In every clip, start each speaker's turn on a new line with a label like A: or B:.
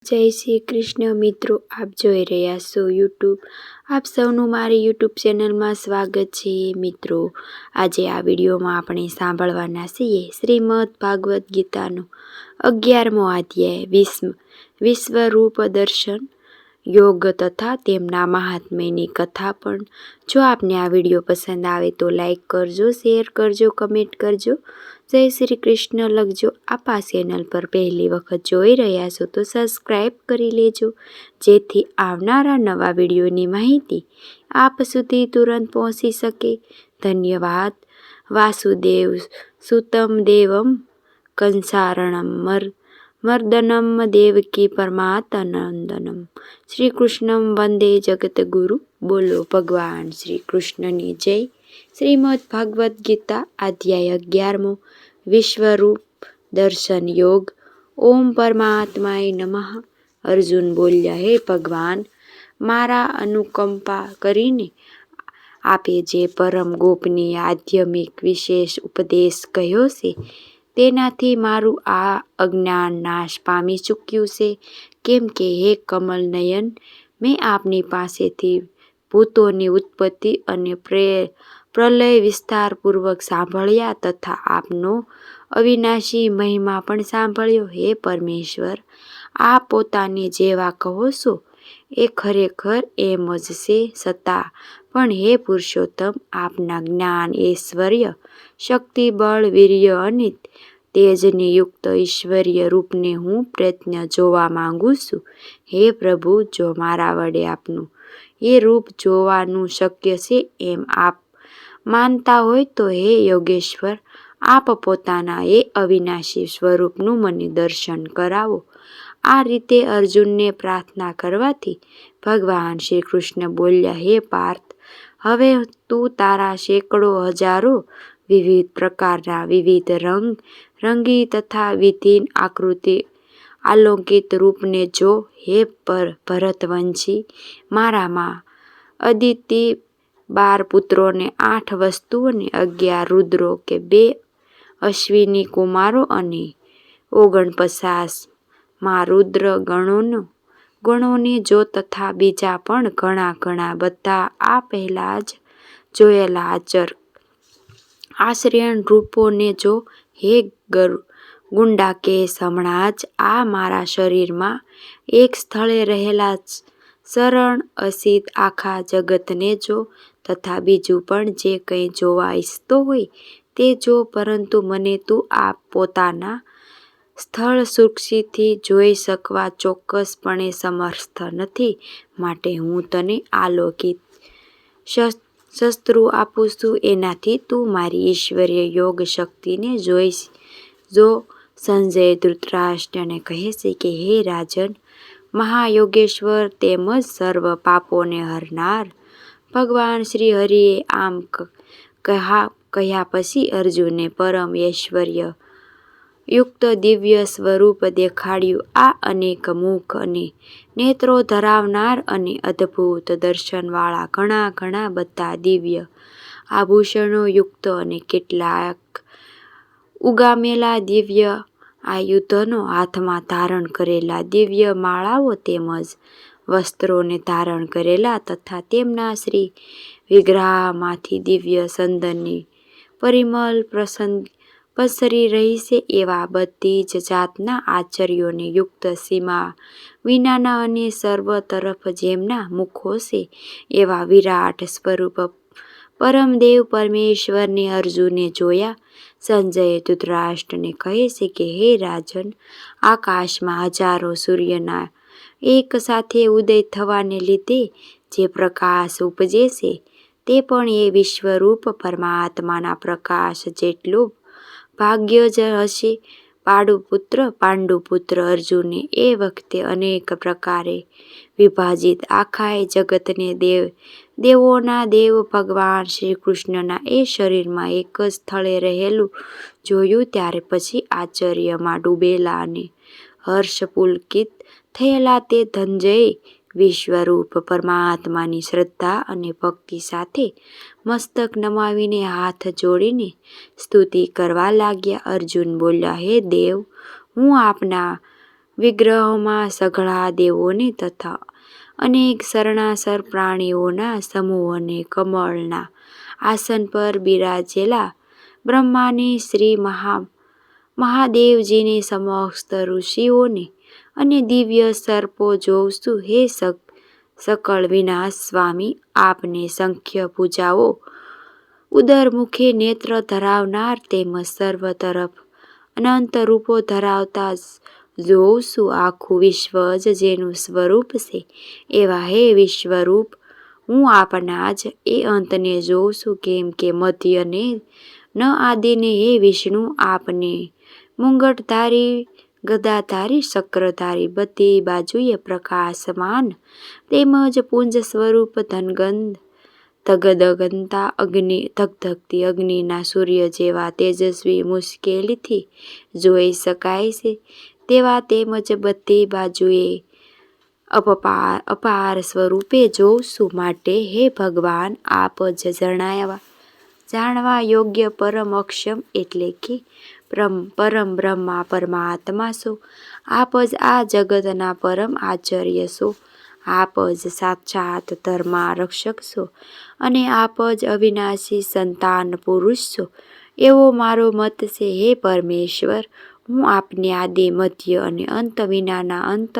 A: જય શ્રી કૃષ્ણ મિત્રો, આપ જોઈ રહ્યા છો યુટ્યુબ. આપ સૌનું મારી યુટ્યુબ ચેનલમાં સ્વાગત છે. મિત્રો, આજે આ વિડીયોમાં આપણે સાંભળવાના છીએ શ્રીમદ ભાગવત ગીતાનો 11મો અધ્યાય વિશ્વરૂપ દર્શન યોગ તથા તેમના મહાત્મ્યની કથા. પણ જો આપને આ વિડીયો પસંદ આવે તો લાઈક કરજો, શેર કરજો, કમેન્ટ કરજો, જય શ્રી કૃષ્ણ લખજો. આપ આ ચેનલ પર પહેલી વખત જોઈ રહ્યા છો તો સબસ્ક્રાઈબ કરી લેજો, જેથી આવનારા નવા વિડીયોની માહિતી આપ સુધી તુરંત પહોંચી શકે. ધન્યવાદ. વાસુદેવ સુતમ દેવમ કંસારણમ મર્દનમ દેવકી પરમાનંદનમ શ્રી કૃષ્ણમ વંદે જગતગુરુ. બોલો ભગવાન શ્રી કૃષ્ણની જય. શ્રીમદ ભાગવત ગીતા અધ્યાય 11મો વિશ્વરૂપ દર્શન યોગ. ઓમ પરમાત્માય નમઃ. અર્જુન બોલ્યા, હે ભગવાન, મારા અનુકંપા કરીને આપે જે પરમ ગોપનીય આધ્યાત્મિક વિશેષ ઉપદેશ કહ્યો છે તેનાથી મારું આ અજ્ઞાન નાશ પામી ચૂક્યું છે. કેમ કે હે કમલ નયન, મેં આપની પાસેથી ભૂતોની ઉત્પત્તિ અને પ્રલય વિસ્તારપૂર્વક સાંભળ્યા તથા આપનો અવિનાશી મહિમા પણ સાંભળ્યો. હે પરમેશ્વર, આપ પોતાને જેવા કહો છો એ ખરેખર એમ જ છે. છતાં પણ હે પુરુષોત્તમ, આપના જ્ઞાન, ઐશ્વર્ય, શક્તિ, બળ, વીર્ય અને તેજની યુક્ત ઈશ્વરીય રૂપને હું પ્રત્યક્ષ જોવા માંગુ છું. હે પ્રભુ, જો મારા વડે આપનું એ રૂપ જોવાનું શક્ય છે એમ આપ માનતા હોય તો હે યોગેશ્વર, આપ પોતાના એ અવિનાશી સ્વરૂપનું મને દર્શન કરાવો. આ રીતે અર્જુનને પ્રાર્થના કરવાથી ભગવાન શ્રી કૃષ્ણ બોલ્યા, હે પાર્થ, હવે તું તારા સેંકડો હજારો વિવિધ પ્રકારના વિવિધ રંગી તથા વિધિન આકૃતિ આલોકિત રૂપને જો. હે ભરતવંશી, મારામાં અદિતિ 12 પુત્રોને 8 વસ્તુઓને 11 રુદ્રો કે 2 અશ્વિની કુમારો અને 49 માં રુદ્ર ગણોને જો તથા બીજા પણ ઘણા બધા આ પહેલા જ જોયેલા આશ્રયણ રૂપોને જો. હે ગુંડાકેશ, હમણાં જ આ મારા શરીરમાં એક સ્થળે રહેલા ચરણ અસિત આખા જગતને જો તથા બીજું પણ જે કંઈ જોવા ઈચ્છતો હોય તે જો. પરંતુ મને તું આ પોતાના સ્થળ સૂક્ષીથી જોઈ શકવા ચોક્કસપણે સમર્થ નથી. માટે હું તને આલોકિત શસ્ત્રો આપું છું, એનાથી તું મારી ઈશ્વરીય યોગ શક્તિને જોઈશ. જો. સંજય ધૃતરાષ્ટ્રને કહે છે કે હે રાજન, મહાયોગેશ્વર તેમજ સર્વ પાપોને હરનાર ભગવાન શ્રી હરિએ આમ કહ્યા પછી અર્જુને પરમ ઐશ્વર્ય યુક્ત દિવ્ય સ્વરૂપ દેખાડ્યું. આ અનેક મુખ અને નેત્રો ધરાવનાર અને અદ્ભુત દર્શનવાળા ઘણા બધા દિવ્ય આભૂષણો યુક્ત અને કેટલાક ઉગામેલા દિવ્ય આયુધનો, હાથમાં ધારણ કરેલા દિવ્ય માળાઓ તેમજ વસ્ત્રોને ધારણ કરેલા તથા તેમના શ્રી વિગ્રહમાંથી દિવ્ય ચંદનની પરિમલ પસરી રહી છે એવા બધી જ જાતના આશ્ચર્યોને યુક્ત સીમા વિનાના અને સર્વ તરફ જેમના મુખો છે એવા વિરાટ સ્વરૂપ પરમદેવ પરમેશ્વરને અર્જુને જોયા. સંજય ધૃતરાષ્ટ્રને કહે છે કે હે રાજન, આકાશમાં હજારો સૂર્યના એક સાથે ઉદય થવાને લીધે જે પ્રકાશ ઉપજે છે તે પણ એ વિશ્વરૂપ પરમાત્માના પ્રકાશ જેટલું ભાગ્ય જ હશે. પાંડુપુત્ર અર્જુને એ વખતે અનેક પ્રકારે વિભાજિત આખાય જગતને દેવોના દેવ ભગવાન શ્રી કૃષ્ણના એ શરીરમાં એક જ સ્થળે રહેલું જોયું. ત્યારે પછી આશ્ચર્યમાં ડૂબેલા અને હર્ષપુલકિત થયેલા તે ધનંજય વિશ્વરૂપ પરમાત્માની શ્રદ્ધા અને ભક્તિ સાથે મસ્તક નમાવીને હાથ જોડીને સ્તુતિ કરવા લાગ્યા. અર્જુન બોલ્યા, હે દેવ, હું આપના વિગ્રહોમાં સઘળા દેવોને તથા અનેક શરણાસર પ્રાણીઓના સમૂહને કમળના આસન પર બિરાજેલા બ્રહ્માને શ્રી મહાદેવજીની સમસ્ત ઋષિઓને અને દિવ્ય સર્પો જોઉં છું. હે સકળ વિનાશ સ્વામી, આપને સંખ્ય પૂજાઓ ઉદરમુખે નેત્ર ધરાવનાર તેમજ સર્વ તરફ અનંત રૂપો ધરાવતા જોઉં છું. આખું વિશ્વ જ જેનું સ્વરૂપ છે એવા હે વિશ્વરૂપ, હું આપના જ એ અંતને જોઉં છું. કેમ કે મધ્યને ન આદિને હે વિષ્ણુ, આપને મુંગટધારી, ગદાધારી, ચક્રધારી, બધી બાજુએ પ્રકાશમાન તેમજ પુંજ સ્વરૂપ ધગધગતી અગ્નિના સૂર્ય જેવા તેજસ્વી મુશ્કેલીથી જોઈ શકાય છે તેવા તેમજ બધી બાજુએ અપાર સ્વરૂપે જોઉં છું. માટે હે ભગવાન, આપ જ જાણવા યોગ્ય પરમ અક્ષમ એટલે કે પરમ બ્રહ્મા પરમાત્મા છો. આપ જ આ જગતના પરમ આચાર્ય છો. આપ જ સાક્ષાત ધર્મા રક્ષક છો અને આપ જ અવિનાશી સંતાન પુરુષ છો એવો મારો મત છે. હે પરમેશ્વર, હું આપને આદિ મધ્ય અને અંત વિનાના અંત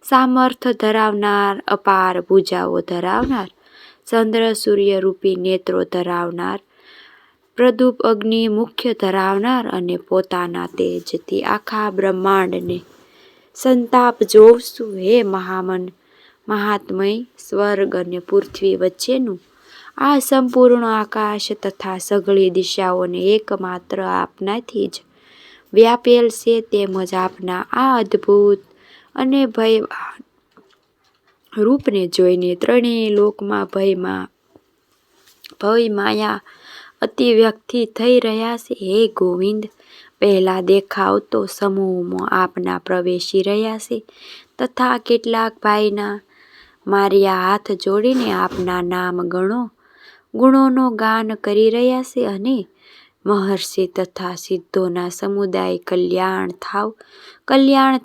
A: સામર્થ્ય ધરાવનાર, અપાર ભુજાઓ ધરાવનાર, ચંદ્ર સૂર્ય રૂપી નેત્રો ધરાવનાર, પ્રદૂપ અગ્નિ મુખ્ય ધરાવનાર અને પોતાના તેજથી આખા બ્રહ્માંડને સંતાપ જોઉં છું. હે મહાત્મય, સ્વર્ગ અને પૃથ્વી વચ્ચેનું આ સંપૂર્ણ આકાશ તથા સઘળી દિશાઓને એકમાત્ર આપનાથી જ વ્યાપેલ છે. તેમજ આપના આ અદ્ભુત અને ભયવાન રૂપને જોઈને ત્રણેય લોકમાં ભયમાયા અતિવ્યક્તિ થઈ રહ્યા છે. હે ગોવિંદ, પહેલા દેખાવ તો સમૂહમાં આપના પ્રવેશી રહ્યા છે તથા કેટલાક ભાઈના માર્યા હાથ જોડીને આપના નામ ગુણોનો ગાન કરી રહ્યા છે અને મહર્ષિ તથા સિદ્ધોના સમુદાય કલ્યાણ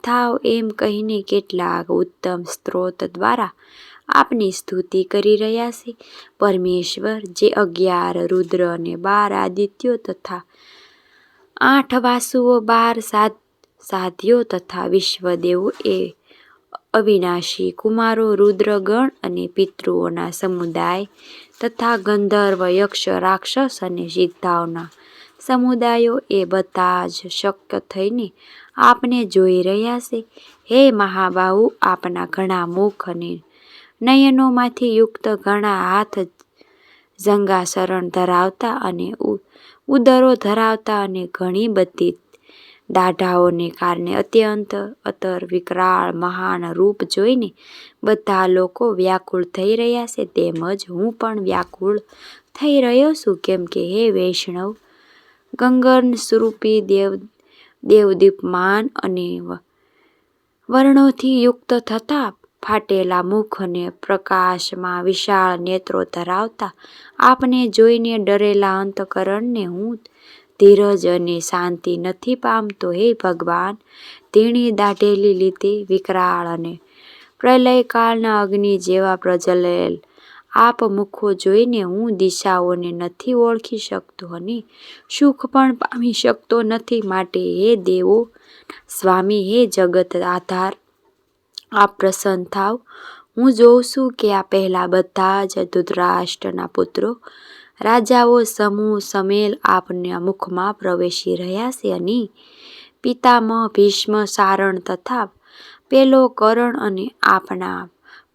A: થાવ એમ કહીને કેટલાક ઉત્તમ સ્ત્રોત દ્વારા આપની સ્તુતિ કરી રહ્યા છે. પરમેશ્વર, જે 11 રુદ્ર અને 12 આદિત્યો તથા 8 વાસુઓ, 12 સાધ્યો તથા વિશ્વદેવો એ અવિનાશી કુમારો, રુદ્રગણ અને પિતૃઓના સમુદાય તથા ગંધર્વ, યક્ષ, રાક્ષસ અને સિદ્ધાઓના સમુદાયો એ બધા જ શક્ય થઈને આપને જોઈ રહ્યા છે. હે મહાબાહુ, આપના ઘણા મુખ અને નયનોમાંથી યુક્ત, ઘણા હાથ, જંઘા ધરાવતા અને ઉદરો ધરાવતા અને ઘણી બધી દાઢાઓને કારણે અત્યંત વિકરાળ મહાન રૂપ જોઈને બધા લોકો વ્યાકુળ થઈ રહ્યા છે. તેમજ હું પણ વ્યાકુળ થઈ રહ્યો છું. કેમ કે હે વૈષ્ણવ, ગગન સ્વરૂપી દેવદીપ્યમાન અને વર્ણોથી યુક્ત થતા ફાટેલા મુખ અને પ્રકાશમાં વિશાળ નેત્રો ધરાવતા આપને જોઈને ડરેલા અંતકરણને હું ધીરજ અને શાંતિ નથી પામતો. હે ભગવાન, ધીણી દાઢેલી લીધે વિકરાળ અને પ્રલયકાળના અગ્નિ જેવા પ્રજ્વલેલ આપ મુખો જોઈને હું દિશાઓને નથી ઓળખી શકતો અને સુખ પણ પામી શકતો નથી. માટે હે દેવો સ્વામી, હે જગત આધાર, આપ પ્રસન્ન થાવ. હું જોઉં છું કે આ પહેલા બધા જ ધૃતરાષ્ટ્રના પુત્રો રાજાઓ સમૂહ સમેલ આપના મુખમાં પ્રવેશી રહ્યા છે અને પિતામહ ભીષ્મ, સારણ તથા પેલો કર્ણ અને આપના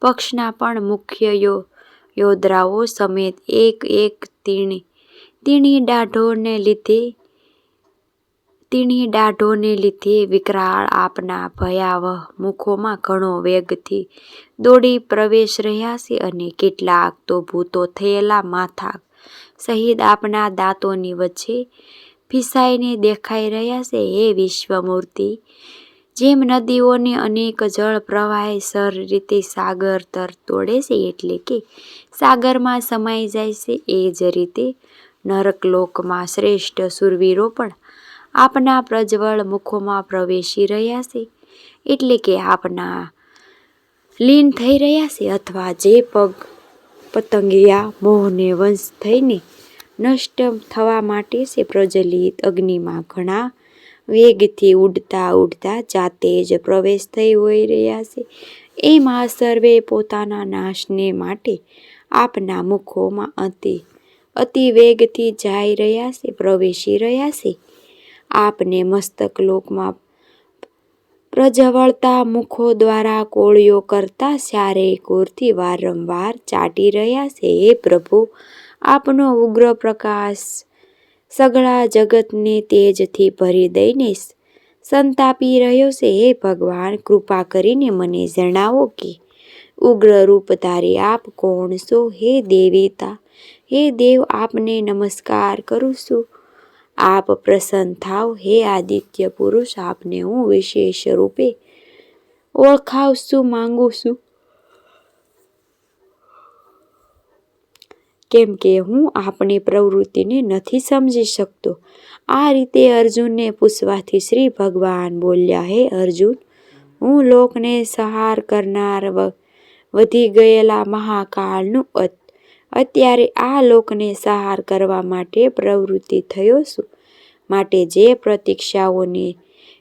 A: પક્ષના પણ મુખ્ય યોદ્ધાઓ સમેત એક તીણી દાઢોને લીધે વિકરાળ આપના ભયાવહ મુખોમાં ઘણો વેગથી દોડી પ્રવેશ રહ્યા છે અને કેટલાક તો ભૂતો થયેલા માથા સહિત આપના દાંતોની વચ્ચે ફિસાઈને દેખાઈ રહ્યા છે. હે વિશ્વમૂર્તિ, જેમ નદીઓને અનેક જળ પ્રવાહે સર રીતે સાગર તર તોડે છે એટલે કે સાગરમાં સમાઈ જાય છે, એ જ રીતે નરકલોકમાં શ્રેષ્ઠ શૂરવીરો પણ આપના પ્રજ્વળ મુખોમાં પ્રવેશી રહ્યા છે. એટલે કે આપના લીન થઈ રહ્યા છે, અથવા જે પતંગિયા મોહને વંશ થઈને નષ્ટ થવા માટે છે પ્રજ્વલિત અગ્નિમાં ઘણા વેગથી ઉડતા ઉડતા જાતે જ પ્રવેશ થઈ હોઈ રહ્યા છે. એમ આ સર્વે પોતાના નાશને માટે આપના મુખોમાં અતિ વેગથી જઈ રહ્યા છે, પ્રવેશી રહ્યા છે. આપને મસ્તક લોકમાં પ્રજ્વળતા મુખો દ્વારા કોળીઓ કરતા ચારેય કોરથી વારંવાર ચાટી રહ્યા છે. હે પ્રભુ, આપનો ઉગ્ર પ્રકાશ સગળા જગતને તેજથી ભરી દઈને સંતાપી રહ્યો છે. હે ભગવાન, કૃપા કરીને મને જણાવો કે ઉગ્ર રૂપધારી આપ કોણ છો? હે દેવતા, હે દેવ, આપને નમસ્કાર કરું છું. આપ પ્રસન્ન થાવ. હે આદિત્ય પુરુષ, આપને હું વિશેષ રૂપે ઓળખાવશું માંગુ છું, કેમ કે હું આપણી પ્રવૃત્તિને નથી સમજી શકતો. આ રીતે અર્જુનને પૂછવાથી શ્રી ભગવાન બોલ્યા, હે અર્જુન, હું લોકને સંહાર કરનાર વધી ગયેલા મહાકાળનું અત્યારે આ લોકને સંહાર કરવા માટે પ્રવૃત્તિ થયો છું. માટે જે પ્રતીક્ષાઓને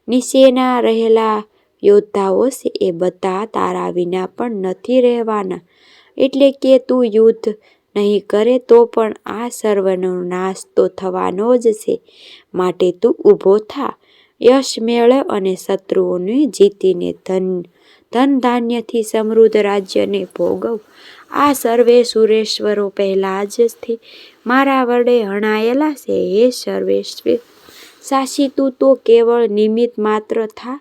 A: નીચેના રહેલા યોદ્ધાઓ છે એ બધા તારા વિના પણ નથી રહેવાના. એટલે કે તું યુદ્ધ નહીં કરે તો પણ આ સર્વનો નાશ તો થવાનો જ છે. માટે તું ઊભો થા, યશ મેળવ અને શત્રુઓને જીતીને ધન ધાન્યથી સમૃદ્ધ રાજ્યને ભોગવ. આ સર્વે સુરેશ્વરો પહેલા જથી મારા વડે હણાયેલા છે. હે સર્વેશ્વર શાસી, તું તો કેવળ નિમિત્ત માત્ર થા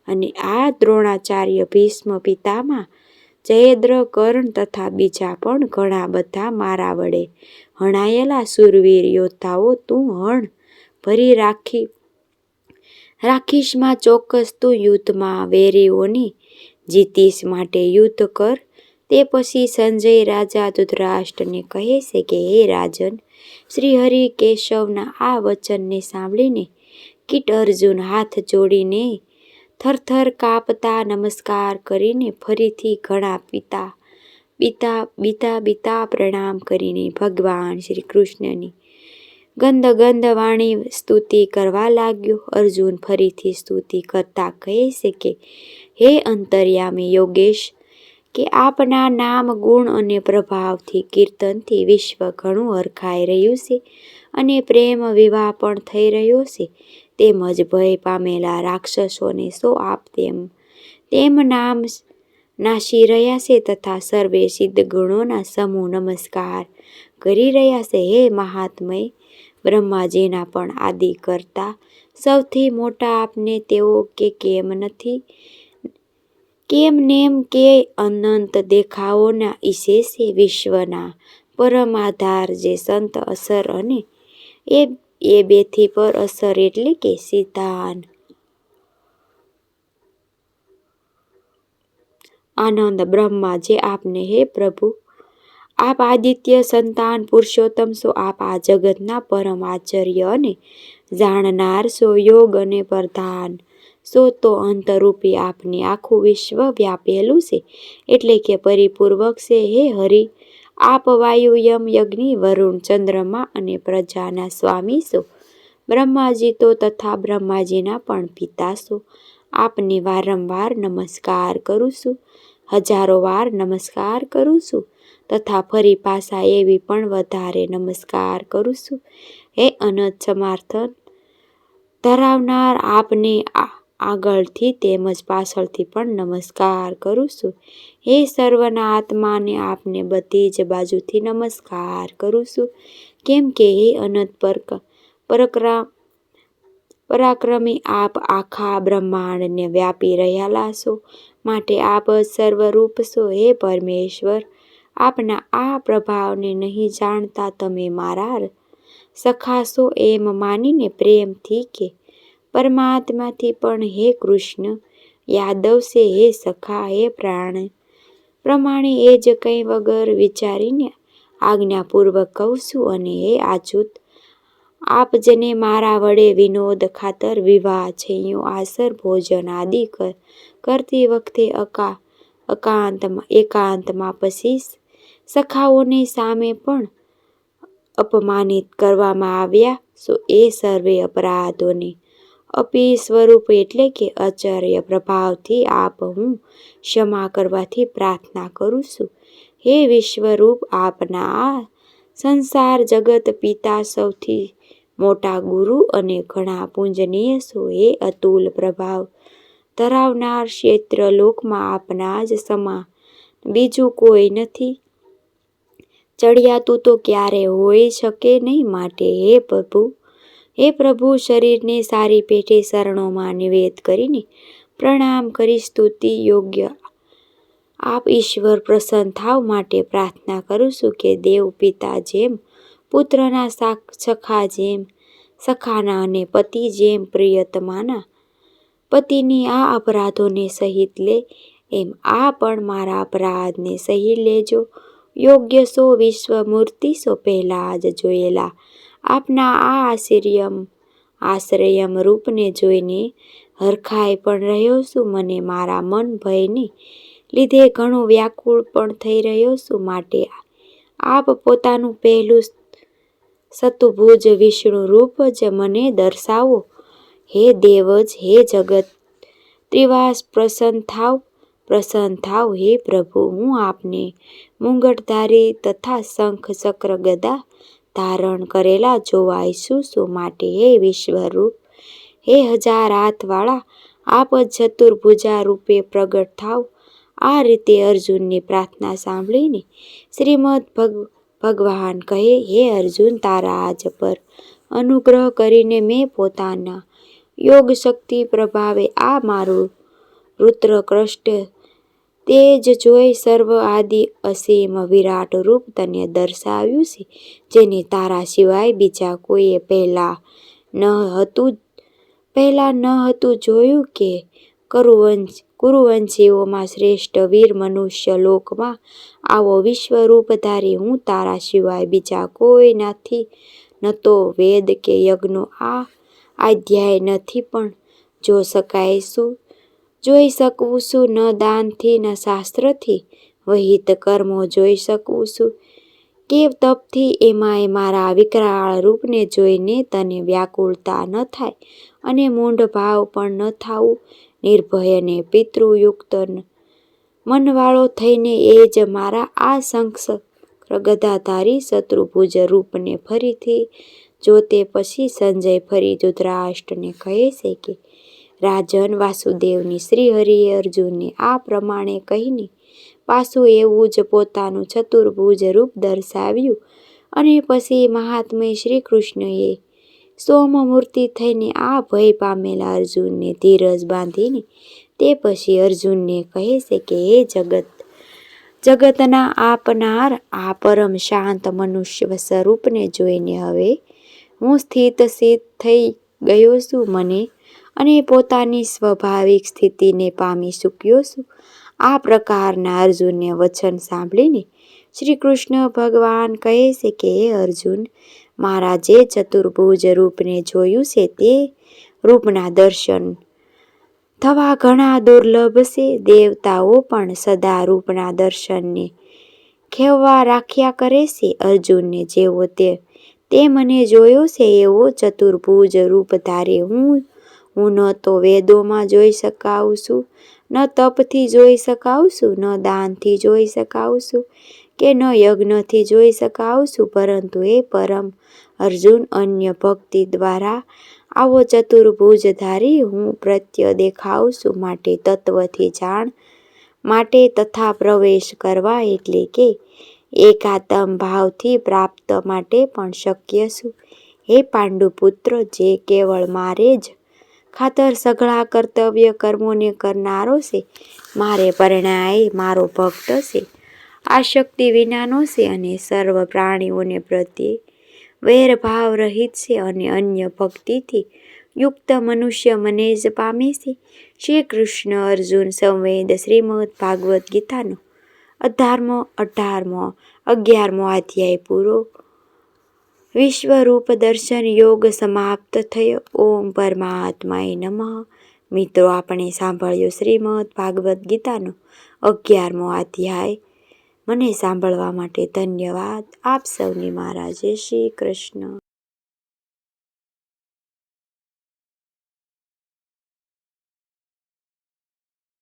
A: અને આ દ્રોણાચાર્ય, ભીષ્મ પિતામહ, જયદ્ર, કર્ણ તથા બીજા પણ ઘણા બધા મારા વડે હણાયેલા શૂરવીર યોદ્ધાઓ તું હણ ભરી રાખીશમાં ચોક્કસ તું યુદ્ધમાં વૈરીઓને જીતીશ. માટે યુદ્ધ કર. તે પછી સંજય રાજા ધૃતરાષ્ટ્રને કહે છે કે હે રાજન, શ્રી હરિ કેશવના આ વચનને સાંભળીને કીટ અર્જુન હાથ જોડીને થરથર કાપતા નમસ્કાર કરીને ફરીથી ઘણા બીતા પ્રણામ કરીને ભગવાન શ્રી કૃષ્ણની ગંધ વાણી સ્તુતિ કરવા લાગ્યો. અર્જુન ફરીથી સ્તુતિ કરતા કહે છે કે હે અંતર્યામી યોગેશ, કે આપના નામ, ગુણ અને પ્રભાવથી, કીર્તનથી વિશ્વ ઘણું હરખાઈ રહ્યું છે અને પ્રેમ વિવાહ પણ થઈ રહ્યો છે. તેમજ ભય પામેલા રાક્ષસોને સો આપ તેમ નામ નાસી રહ્યા છે તથા સર્વે સિદ્ધ ગુણોના સમૂહ નમસ્કાર કરી રહ્યા છે. હે મહાત્મય, બ્રહ્માજીના પણ આદિ કરતા સૌથી મોટા આપને તેઓ કે કેમ નેમ કે અનંત દેખાવોના ઈશે છે. વિશ્વના પરમ આધાર જે સંત અસર અને એ બેથી પર અસર એટલે કે સિદ્ધાન આનંદ બ્રહ્મા જે આપને, હે પ્રભુ, આપ આદિત્ય સંતાન પુરુષોત્તમ છો. આપ આ જગતના પરમ આચાર્ય અને જાણનાર છો. યોગ અને પ્રધાન છો. તો અંતરૂપી આપને આખું વિશ્વ વ્યાપેલું છે, એટલે કે પરિપૂર્વક છે. હે હરિ, આપ વાયુ, યમ, અગ્નિ, વરુણ, ચંદ્રમા અને પ્રજાના સ્વામી છો. બ્રહ્માજી તો તથા બ્રહ્માજીના પણ પિતા છો. આપને વારંવાર નમસ્કાર કરું છું, હજારો વાર નમસ્કાર કરું છું તથા ફરી પાછા એવી પણ વધારે નમસ્કાર કરું છું. હે અનંત સમર્થન ધરાવનાર, આપને આગળથી તેમજ પાછળથી પણ નમસ્કાર કરું છું. હે સર્વના આત્માને, આપને બધી જ બાજુથી નમસ્કાર કરું છું. કેમ કે હે અનંત પરાક્રમી, આપ આખા બ્રહ્માંડને વ્યાપી રહેલા છો. માટે આપ જ સર્વરૂપ છો. હે પરમેશ્વર, આપના આ પ્રભાવને નહીં જાણતા તમે મારા સખા છો એમ માનીને પ્રેમથી કે પરમાત્માથી પણ હે કૃષ્ણ યાદવ છે. હે સખા, હે પ્રાણ પ્રમાણે એ જ કંઈ વગર વિચારીને આજ્ઞાપૂર્વક કહું છું. અને હે આચ્યુત, આપ જેને મારા વડે વિનોદ ખાતર વિવાહ, છૈયો, આસર, ભોજન આદિ કરતી વખતે એકાંતમાં પછી સખાઓની સામે પણ અપમાનિત કરવામાં આવ્યા. એ સર્વે અપરાધોને અપી સ્વરૂપ એટલે કે આચાર્ય પ્રભાવથી આપ હું ક્ષમા કરવાથી પ્રાર્થના કરું છું. હે વિશ્વરૂપ, આપના આ સંસાર જગત પિતા, સૌથી મોટા ગુરુ અને ઘણા પૂજનીય છો. હે અતુલ પ્રભાવ ધરાવનાર, ક્ષેત્ર લોકમાં આપના જ સમાન બીજું કોઈ નથી. ચડિયાતું તો ક્યારે હોઈ શકે નહીં. માટે હે પ્રભુ, શરીરને સારી પેઠે શરણોમાં નિવેદ કરીને પ્રણામ કરી સ્તુતિ યોગ્ય આપ ઈશ્વર પ્રસન્ન થાવ માટે પ્રાર્થના કરું છું કે દેવ પિતા જેમ પુત્રના, સખા જેમ સખાના અને પતિ જેમ પ્રિયતમાના પતિની આ અપરાધોને સહિત લે, એમ આ પણ મારા અપરાધને સહી લેજો. યોગ્ય સો વિશ્વમૂર્તિ સો પહેલા જ જોયેલા આપના આ આશ્રયમ રૂપને જોઈને હરખાઈ પણ રહ્યો છું. મને મારા મન ભયને લીધે ઘણો વ્યાકુળ પણ થઈ રહ્યો છું. માટે આપ પોતાનું પહેલું શતુભુજ વિષ્ણુ રૂપ જ મને દર્શાવો. હે દેવજ, હે જગત ત્રિવાસ, પ્રસન્ન થાવ. હે પ્રભુ, હું આપને મુંગટધારી તથા શંખ ચક્ર ગદા ધારણ કરેલા જોવા ઈચ્છું છું. માટે હે વિશ્વરૂપ, હે હજાર હાથવાળા, આપ જ ચતુર્ભુજા રૂપે પ્રગટ થાવ. આ રીતે અર્જુનની પ્રાર્થના સાંભળીને શ્રીમદ ભગવાન કહે, હે અર્જુન, તારા આજ પર અનુગ્રહ કરીને મેં પોતાના યોગ શક્તિ પ્રભાવે આ મારું રુદ્રકૃષ્ટ તેજ જોઈ સર્વ આદિ અસીમ વિરાટ રૂપ તને દર્શાવ્યું છે, જેને તારા સિવાય બીજા કોઈએ પહેલા ન હતું જોયું. કે કુરુવંશીઓમાં શ્રેષ્ઠ વીર મનુષ્ય લોકમાં આવો વિશ્વરૂપધારી હું તારા સિવાય બીજા કોઈ નથી. ન તો વેદ કે યજ્ઞો આ અધ્યાય નથી પણ જોઈ શકું છું. ન દાનથી ન શાસ્ત્રથી વિહિત કર્મો જોઈ શકું છું કે તપથી. એમાંય મારા વિકરાળ રૂપને જોઈને તને વ્યાકુળતા ન થાય અને મૂઢ ભાવ પણ ન થાવું. નિર્ભય અને પિતૃયુક્ત મનવાળો થઈને એ જ મારા આ શંખ ગદાધારી શત્રુભુજ રૂપને ફરીથી જોતે. પછી સંજય ફરી ધૃતરાષ્ટ્રને કહે છે કે રાજન વાસુદેવની શ્રી હરિએ અર્જુનને આ પ્રમાણે કહીને પાછું એવું જ પોતાનું ચતુર્ભુજ રૂપ દર્શાવ્યું. અને પછી મહાત્મય શ્રી કૃષ્ણએ સોમમૂર્તિ થઈને આ ભય પામેલા અર્જુનને ધીરજ બાંધીને તે પછી અર્જુનને કહે છે કે હે જગતના આપનાર, આ પરમ શાંત મનુષ્ય સ્વરૂપને જોઈને હવે હું સ્થિત થઈ ગયો છું. મને અને પોતાની સ્વાભાવિક સ્થિતિને પામી ચૂક્યો છું. આ પ્રકારના અર્જુનને વચન સાંભળીને શ્રી કૃષ્ણ ભગવાન કહે છે કે હે અર્જુન, મારા જે ચતુર્ભુજ રૂપને જોયું છે તે રૂપના દર્શન થવા ઘણા દુર્લભ છે. દેવતાઓ પણ સદા રૂપના દર્શનને ખેવવા રાખ્યા કરે છે. અર્જુનને જેવો તે મને જોયો છે એવો ચતુર્ભુજ રૂપધારી હું ન તો વેદોમાં જોઈ શકાઉં છું, ન તપથી જોઈ શકાઉં છું, ન દાનથી જોઈ શકાઉં છું કે ન યજ્ઞથી જોઈ શકાઉં છું. પરંતુ એ પરમ અર્જુન, અન્ય ભક્તિ દ્વારા આવો ચતુર્ભુજધારી હું પ્રત્ય દેખાઉં છું. માટે તત્વથી જાણ માટે તથા પ્રવેશ કરવા એટલે કે એકાત્મ ભાવથી પ્રાપ્ત માટે પણ શક્ય છું. હે પાંડુપુત્ર, જે કેવળ મારે જ ખાતર સઘળા કર્તવ્ય કર્મોને કરનારો છે, મારે પરણાય મારો ભક્ત છે, આસક્તિ વિનાનો છે અને સર્વ પ્રાણીઓને પ્રત્યે વૈરભાવ રહિત છે અને અન્ય ભક્તિથી યુક્ત મનુષ્ય મને જ પામે છે. શ્રી કૃષ્ણ અર્જુન સંવેદ શ્રીમદ ભાગવત ગીતાનો 11મો અધ્યાય પૂરો. વિશ્વરૂપ દર્શન યોગ સમાપ્ત થયો. ઓમ પરમાત્માય નમઃ. મિત્રો, આપણે સાંભળ્યો શ્રીમદ ભાગવદ્ ગીતાનો 11મો અધ્યાય. મને સાંભળવા માટે ધન્યવાદ. આપ સૌને મારા જય શ્રી કૃષ્ણ.